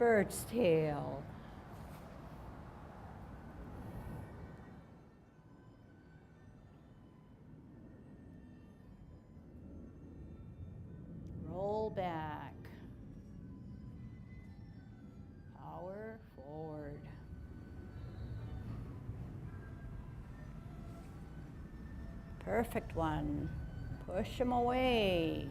bird's tail. Roll back. Power forward. Perfect one. Push them away.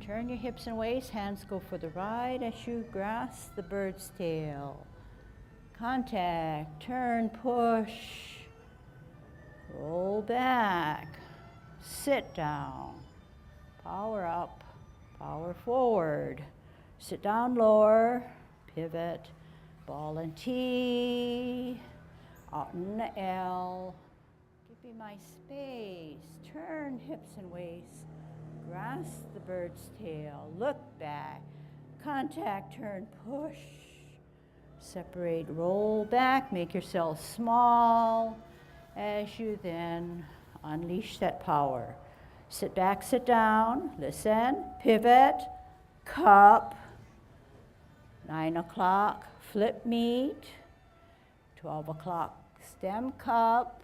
Turn your hips and waist, hands go for the ride as you grasp the bird's tail. Contact, turn, push. Roll back. Sit down. Power up, power forward. Sit down lower, pivot, ball and T, out in the L. Give me my space. Turn hips and waist. Grasp the bird's tail. Look back. Contact, turn, push. Separate, roll back. Make yourself small as you then unleash that power. Sit back, sit down. Listen. Pivot. Cup. 9 o'clock. Flip meet. 12 o'clock. Stem cup.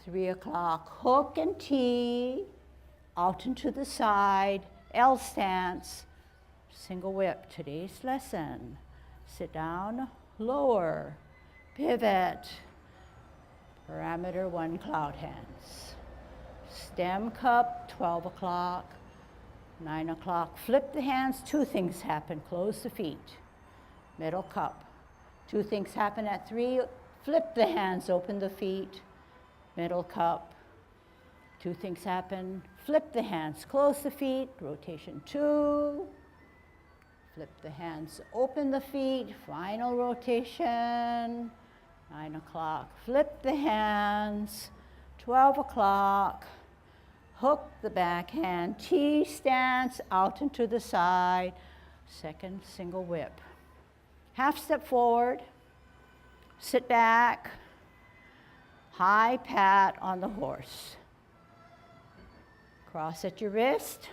3 o'clock, hook and T, out and to the side, L stance, single whip. Today's lesson, sit down, lower, pivot, parameter 1 cloud hands. Stem cup, 12 o'clock, 9 o'clock, flip the hands, 2 things happen, close the feet. Middle cup, 2 things happen at 3, flip the hands, open the feet. Middle cup, 2 things happen, flip the hands, close the feet, rotation 2, flip the hands, open the feet, final rotation, 9 o'clock, flip the hands, 12 o'clock, hook the backhand, T stance, out and to the side, second single whip. Half step forward, sit back, high pat on the horse. Cross at your wrist.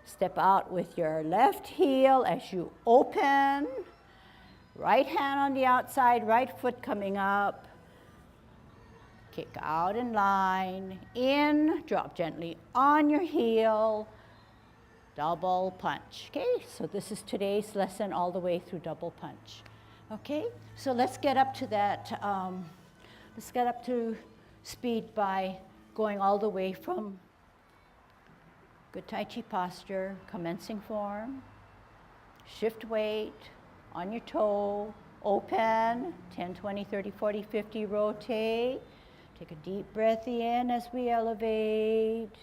Step out with your left heel as you open. Right hand on the outside, right foot coming up. Kick out in line. In, drop gently on your heel. Double punch. Okay, so this is today's lesson all the way through double punch. Okay, so let's get up to that. Let's get up to speed by going all the way from good Tai Chi posture, commencing form, shift weight, on your toe, open, 10, 20, 30, 40, 50, rotate. Take a deep breath in as we elevate.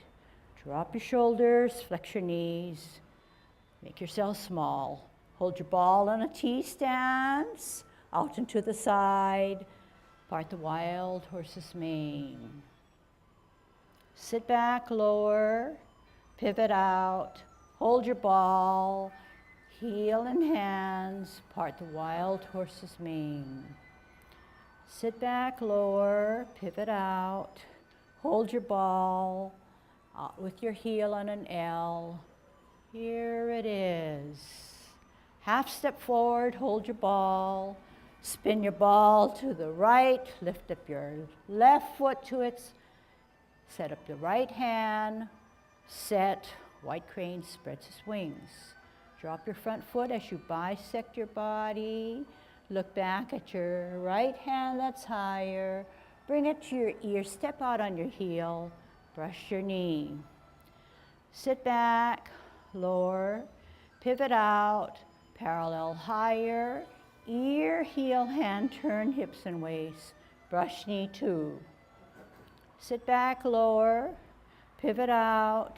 Drop your shoulders, flex your knees, make yourself small. Hold your ball on a T stance, out and to the side. Part the wild horse's mane. Sit back, lower, pivot out, hold your ball, heel and hands, part the wild horse's mane. Sit back, lower, pivot out, hold your ball, out with your heel on an L. Here it is. Half step forward, hold your ball, spin your ball to the right, lift up your left foot to its, set up the right hand, set, white crane spreads his wings. Drop your front foot as you bisect your body. Look back at your right hand that's higher. Bring it to your ear, step out on your heel, brush your knee. Sit back, lower, pivot out, parallel higher, ear, heel, hand, turn, hips and waist, brush knee 2. Sit back, lower, pivot out,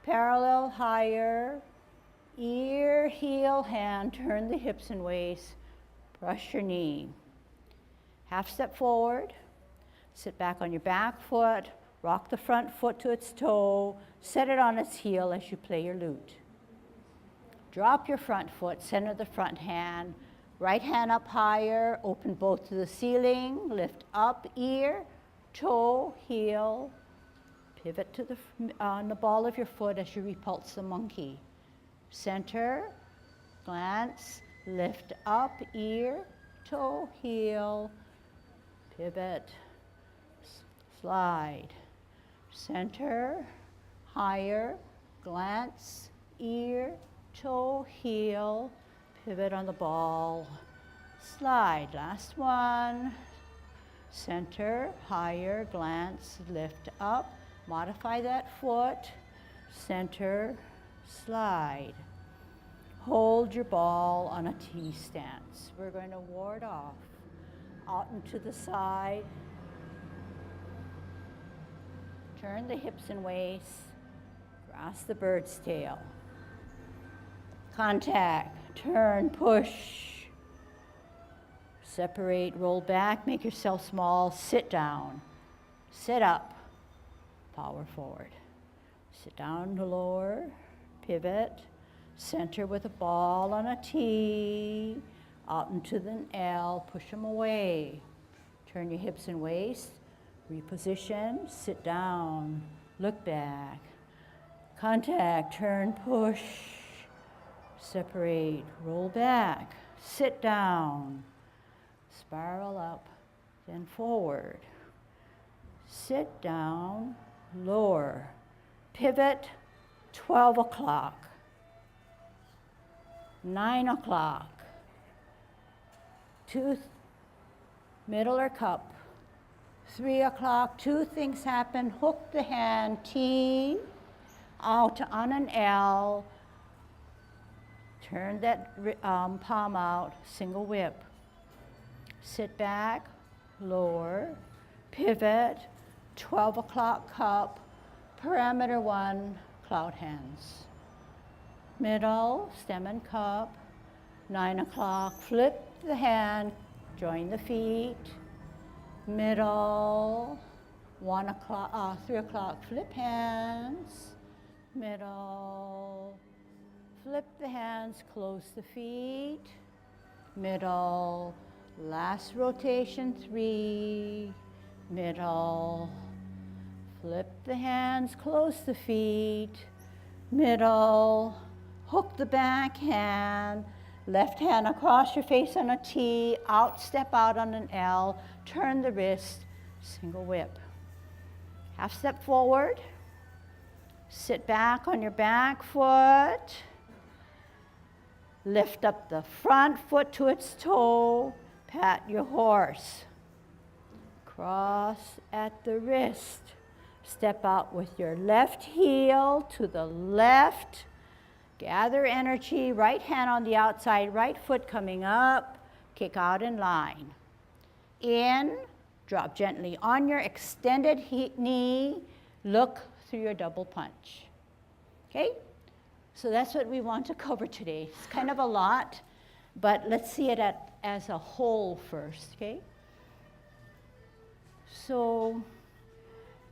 parallel higher, ear, heel, hand, turn the hips and waist, brush your knee. Half step forward, sit back on your back foot, rock the front foot to its toe, set it on its heel as you play your lute. Drop your front foot, center the front hand, right hand up higher, open both to the ceiling, lift up, ear, toe, heel, pivot to on the ball of your foot as you repulse the monkey. Center, glance, lift up, ear, toe, heel, pivot, slide, center, higher, glance, ear, toe, heel, pivot on the ball, slide. Last one. Center, higher, glance, lift up, modify that foot, center, slide. Hold your ball on a T stance. We're going to ward off, out and to the side. Turn the hips and waist, grasp the bird's tail. Contact, turn, push. Separate, roll back, make yourself small, sit down, sit up, power forward. Sit down, lower, pivot, center with a ball on a T, out into the L, push them away. Turn your hips and waist, reposition, sit down, look back. Contact, turn, push, separate, roll back, sit down. Spiral up, then forward. Sit down, lower. Pivot, 12 o'clock. 9 o'clock. Middle or cup. 3 o'clock, two things happen. Hook the hand, T, out on an L. Turn that palm out, single whip. Sit back, lower, pivot, 12 o'clock cup, parameter 1, cloud hands. Middle, stem and cup, 9 o'clock, flip the hand, join the feet. Middle, 3 o'clock, flip hands. Middle, flip the hands, close the feet. Middle, last rotation, 3, middle, flip the hands, close the feet, middle, hook the back hand, left hand across your face on a T, out, step out on an L, turn the wrist, single whip. Half step forward, sit back on your back foot, lift up the front foot to its toe, pat your horse. Cross at the wrist. Step out with your left heel to the left. Gather energy, right hand on the outside, right foot coming up. Kick out in line. In, drop gently on your extended knee. Look through your double punch. Okay? So that's what we want to cover today. It's kind of a lot, but let's see it as a whole first, okay? So,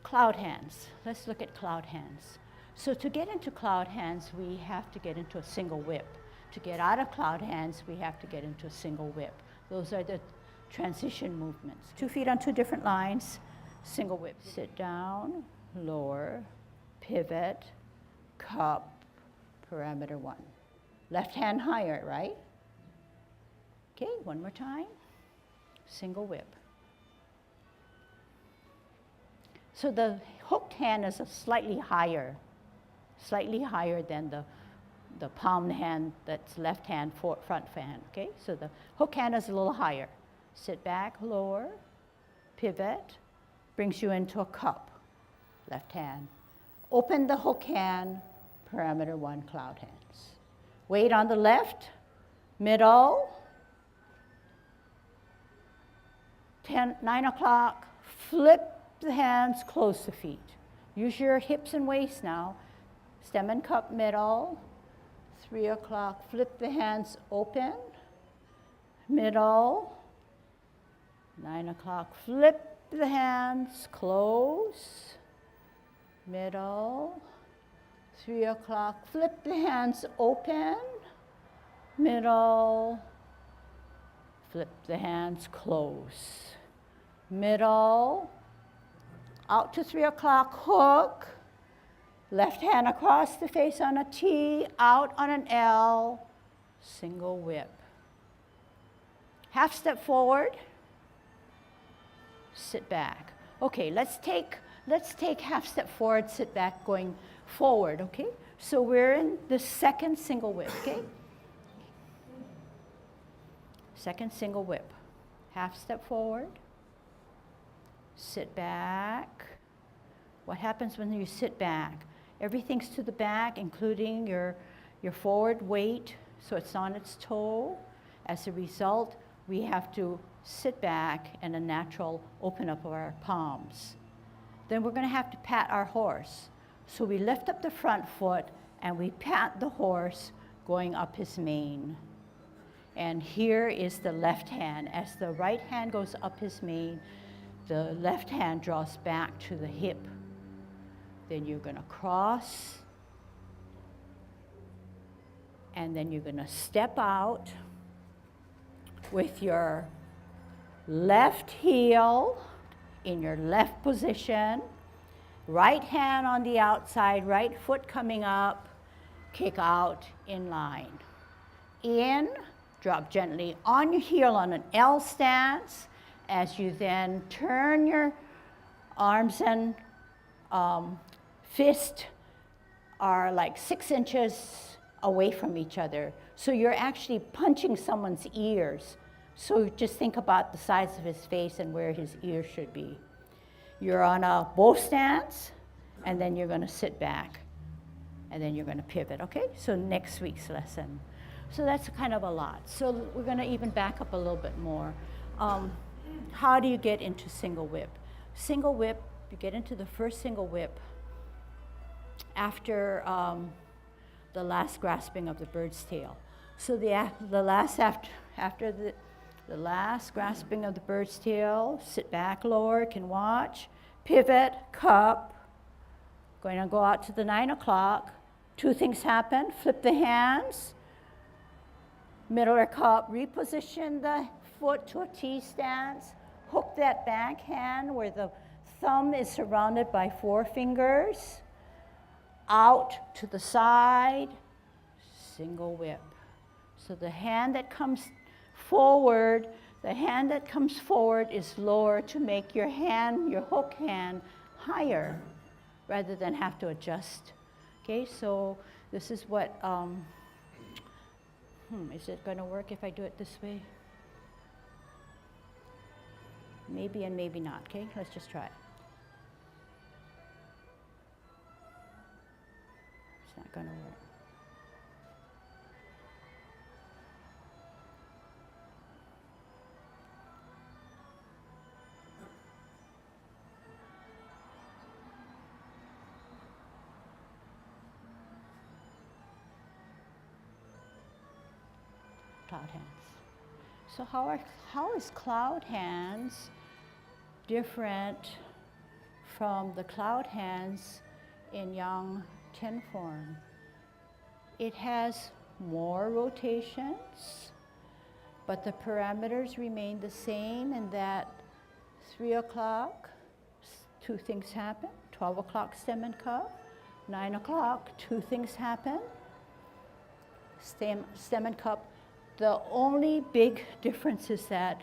cloud hands. Let's look at cloud hands. So to get into cloud hands, we have to get into a single whip. To get out of cloud hands, we have to get into a single whip. Those are the transition movements. 2 feet on 2 different lines, single whip. Sit down, lower, pivot, cup, parameter 1. Left hand higher, right? Okay, one more time. Single whip. So the hooked hand is slightly higher than the palm hand that's left hand, front hand, okay? So the hook hand is a little higher. Sit back, lower, pivot, brings you into a cup, left hand. Open the hook hand, parameter 1, cloud hands. Weight on the left, middle, 9 o'clock, flip the hands, close the feet. Use your hips and waist now. Stem and cup, middle, 3 o'clock, flip the hands open, middle, 9 o'clock, flip the hands, close, middle, 3 o'clock, flip the hands open, middle, flip the hands, close, middle, out to 3 o'clock, hook, left hand across the face on a T, out on an L, single whip. Half step forward, sit back. Okay, let's take half step forward, sit back, going forward, okay? So we're in the second single whip, okay? Second single whip. Half step forward, sit back. What happens when you sit back? Everything's to the back, including your forward weight, so it's on its toe. As a result, we have to sit back and a natural open up of our palms. Then we're going to have to pat our horse. So we lift up the front foot and we pat the horse going up his mane. And here is the left hand. As the right hand goes up his mane, the left hand draws back to the hip. Then you're going to cross. And then you're going to step out with your left heel in your left position, right hand on the outside, right foot coming up, kick out in line. In, drop gently on your heel on an L stance as you then turn your arms and fist are like 6 inches away from each other. So you're actually punching someone's ears. So just think about the size of his face and where his ears should be. You're on a bow stance, and then you're going to sit back, and then you're going to pivot, okay? So next week's lesson. So that's kind of a lot. So we're going to even back up a little bit more. How do you get into single whip? Single whip, you get into the first single whip after the last grasping of the bird's tail. So after the last grasping of the bird's tail, sit back, lower, can watch, pivot, cup, going to go out to the 9 o'clock. 2 things happen, flip the hands, middle or cup, reposition the foot to a T stance, hook that back hand where the thumb is surrounded by 4 fingers, out to the side, single whip. So the hand that comes forward is lower to make your hand, your hook hand, higher rather than have to adjust. Okay, so this is what, is it going to work if I do it this way? Maybe and maybe not, okay? Let's just try it. It's not going to work. Cloud hands. So how is cloud hands different from the cloud hands in Yang 10 form? It has more rotations, but the parameters remain the same in that 3 o'clock, 2 things happen. 12 o'clock, stem and cup. 9 o'clock, 2 things happen. Stem and cup. The only big difference is that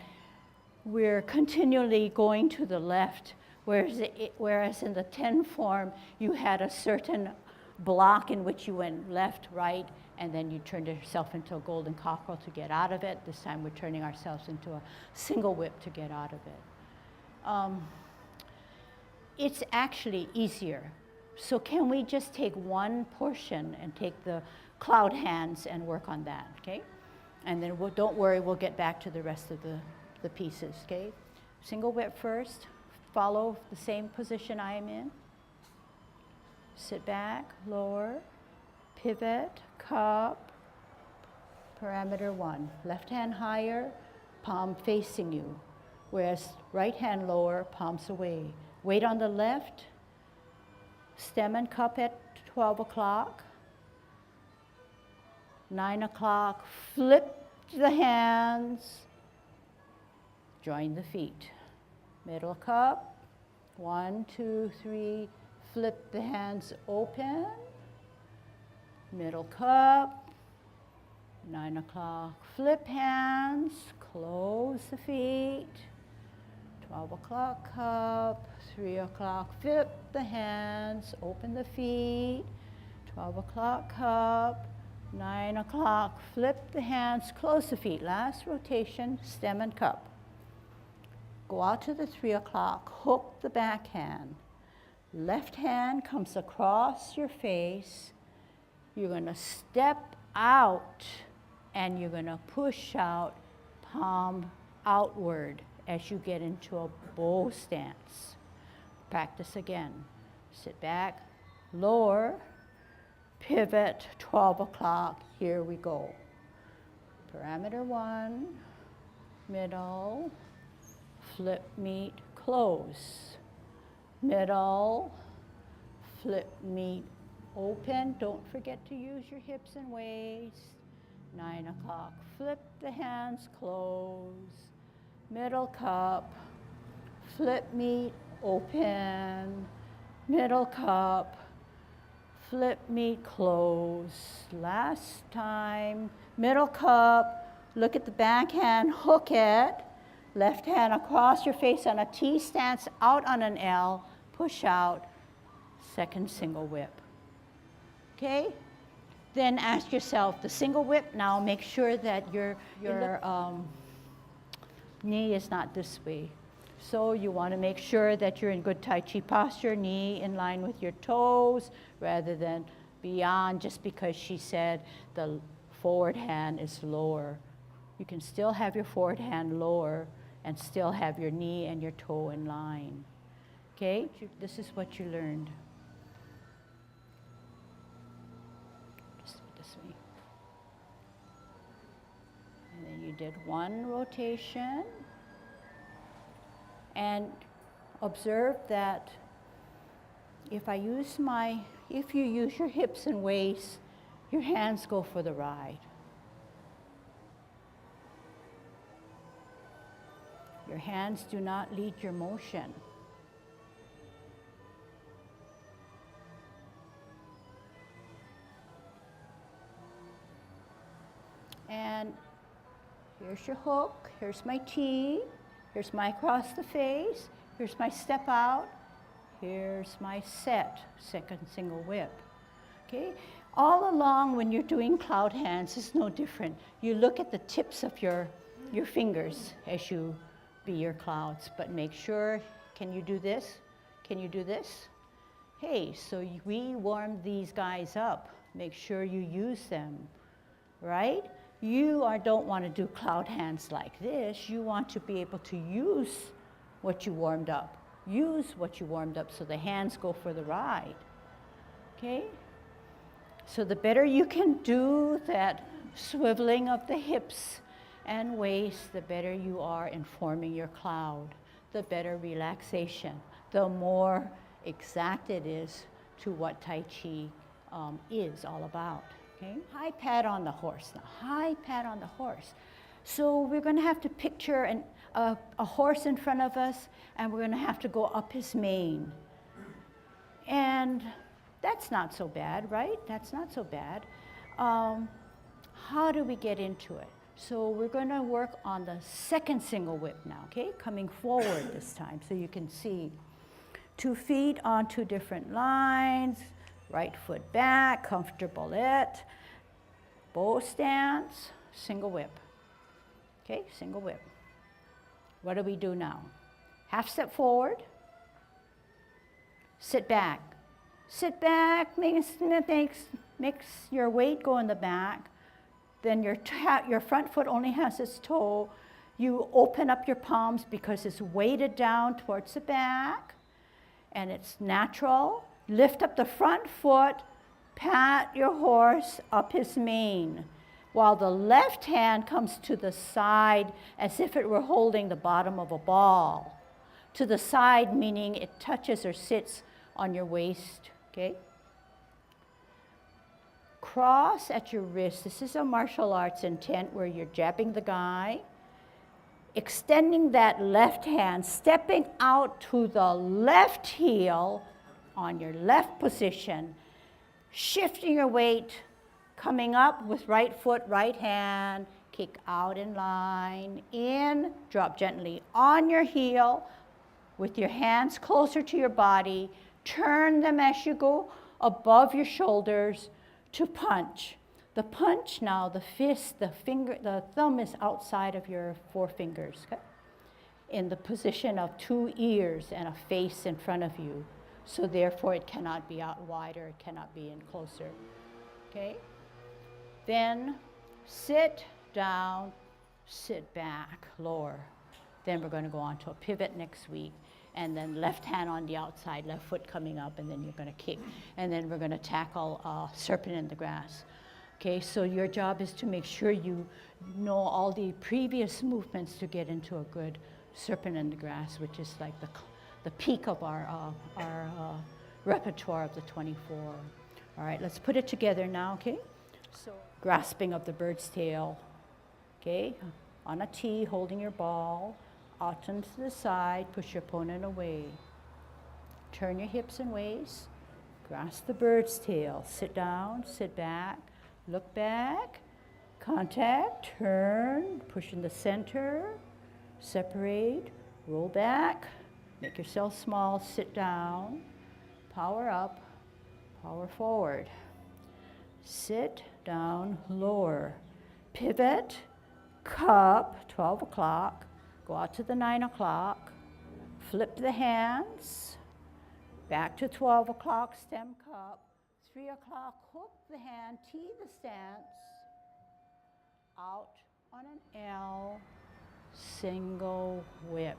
we're continually going to the left, whereas in the 10 form, you had a certain block in which you went left, right, and then you turned yourself into a golden cockerel to get out of it. This time we're turning ourselves into a single whip to get out of it. It's actually easier. So can we just take one portion and take the cloud hands and work on that, okay? And then don't worry, we'll get back to the rest of the pieces, okay? Single whip first, follow the same position I am in. Sit back, lower, pivot, cup, parameter 1. Left hand higher, palm facing you, whereas right hand lower, palms away. Weight on the left, stem and cup at 12 o'clock. 9 o'clock, flip the hands, join the feet. Middle cup, 1, 2, 3, flip the hands open. Middle cup, 9 o'clock, flip hands, close the feet. 12 o'clock, cup. 3 o'clock, flip the hands, open the feet. 12 o'clock, cup. 9 o'clock, flip the hands, close the feet. Last rotation, stem and cup. Go out to the 3 o'clock, hook the backhand. Left hand comes across your face. You're going to step out and you're going to push out, palm outward as you get into a bow stance. Practice again. Sit back, lower, pivot, 12 o'clock. Here we go. Parameter 1, middle, flip, meet, close. Middle, flip, meet, open. Don't forget to use your hips and waist. 9 o'clock, flip the hands, close. Middle cup, flip, meet, open. Middle cup, flip, meet, close. Last time, middle cup, look at the backhand, hook it. Left hand across your face on a T stance, out on an L, push out, second single whip. Okay? Then ask yourself, the single whip, now make sure that your knee is not this way. So you want to make sure that you're in good Tai Chi posture, knee in line with your toes, rather than beyond just because she said the forward hand is lower. You can still have your forward hand lower and still have your knee and your toe in line. Okay? This is what you learned. Just this way. And then you did one rotation. And observe that if you use your hips and waist, your hands go for the ride. Your hands do not lead your motion. And here's your hook, here's my T, here's my cross the face, here's my step out, here's my set, second single whip. Okay? All along when you're doing cloud hands, it's no different. You look at the tips of your fingers as you be your clouds, but make sure, can you do this? Can you do this? Hey, so we warmed these guys up. Make sure you use them, right? You don't want to do cloud hands like this. You want to be able to use what you warmed up. Use what you warmed up so the hands go for the ride, okay? So the better you can do that swiveling of the hips and waist, the better you are in forming your cloud, the better relaxation, the more exact it is to what Tai Chi is all about. Okay? High pat on the horse now, high pat on the horse. So we're going to have to picture a horse in front of us, and we're going to have to go up his mane. And that's not so bad, right? That's not so bad. How do we get into it? So we're going to work on the second single whip now, okay? Coming forward this time so you can see. 2 feet on 2 different lines, right foot back, comfortable it. Bow stance, single whip. Okay, single whip. What do we do now? Half step forward, sit back. Sit back, makes your weight go in the back. Then your front foot only has its toe. You open up your palms because it's weighted down towards the back, and it's natural. Lift up the front foot, pat your horse up his mane, while the left hand comes to the side as if it were holding the bottom of a ball. To the side meaning it touches or sits on your waist, okay? Cross at your wrist. This is a martial arts intent where you're jabbing the guy, extending that left hand, stepping out to the left heel on your left position, shifting your weight, Coming up with right foot, right hand, kick out in line, in, drop gently on your heel with your hands closer to your body. Turn them as you go above your shoulders to punch. The punch now, the fist, the finger, the thumb is outside of your forefingers, okay? In the position of 2 ears and a face in front of you. So therefore it cannot be out wider, it cannot be in closer, okay? Then sit down, sit back, lower. Then we're going to go on to a pivot next week, and then left hand on the outside, left foot coming up, and then you're going to kick. And then we're going to tackle serpent in the grass. Okay, so your job is to make sure you know all the previous movements to get into a good serpent in the grass, which is like the peak of our repertoire of the 24. All right, let's put it together now, okay? So grasping of the bird's tail, okay? On a T, holding your ball, out and to the side, push your opponent away. Turn your hips and waist, grasp the bird's tail, sit down, sit back, look back, contact, turn, push in the center, separate, roll back, make yourself small, sit down, power up, power forward. Sit down, lower, pivot, cup, 12 o'clock, go out to the 9 o'clock, flip the hands, back to 12 o'clock, stem cup, 3 o'clock, hook the hand, tee the stance, out on an L, single whip.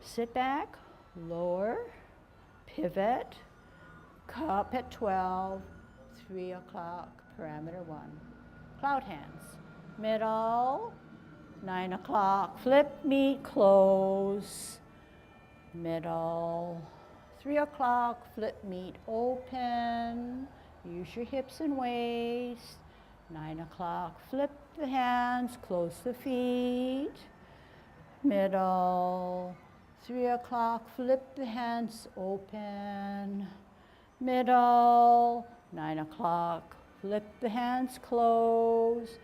Sit back, lower, pivot, cup at 12, 3 o'clock, parameter 1. Cloud hands, middle, 9 o'clock, flip, meet, close, middle, 3 o'clock, flip, meet, open, use your hips and waist, 9 o'clock, flip the hands, close the feet, middle, 3 o'clock, flip the hands, open, middle, 9 o'clock, flip the hands, close,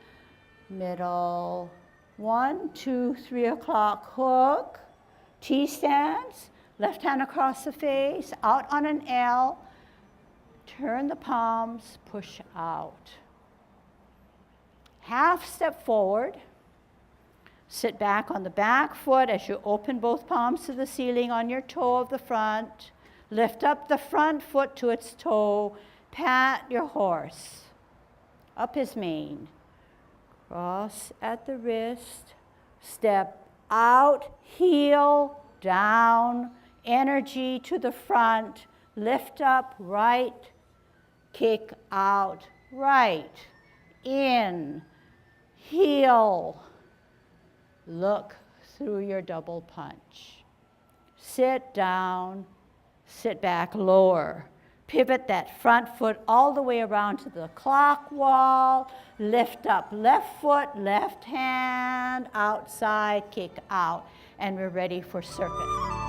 middle, 1, 2, 3 o'clock, hook, T-stance, left hand across the face, out on an L, turn the palms, push out. Half step forward, sit back on the back foot as you open both palms to the ceiling on your toe of the front. Lift up the front foot to its toe. Pat your horse. Up his mane. Cross at the wrist. Step out, heel, down, energy to the front. Lift up, right, kick out, right, in, heel. Look through your double punch. Sit down, sit back, lower. Pivot that front foot all the way around to the clock wall. Lift up left foot, left hand, outside, kick out. And we're ready for serpent.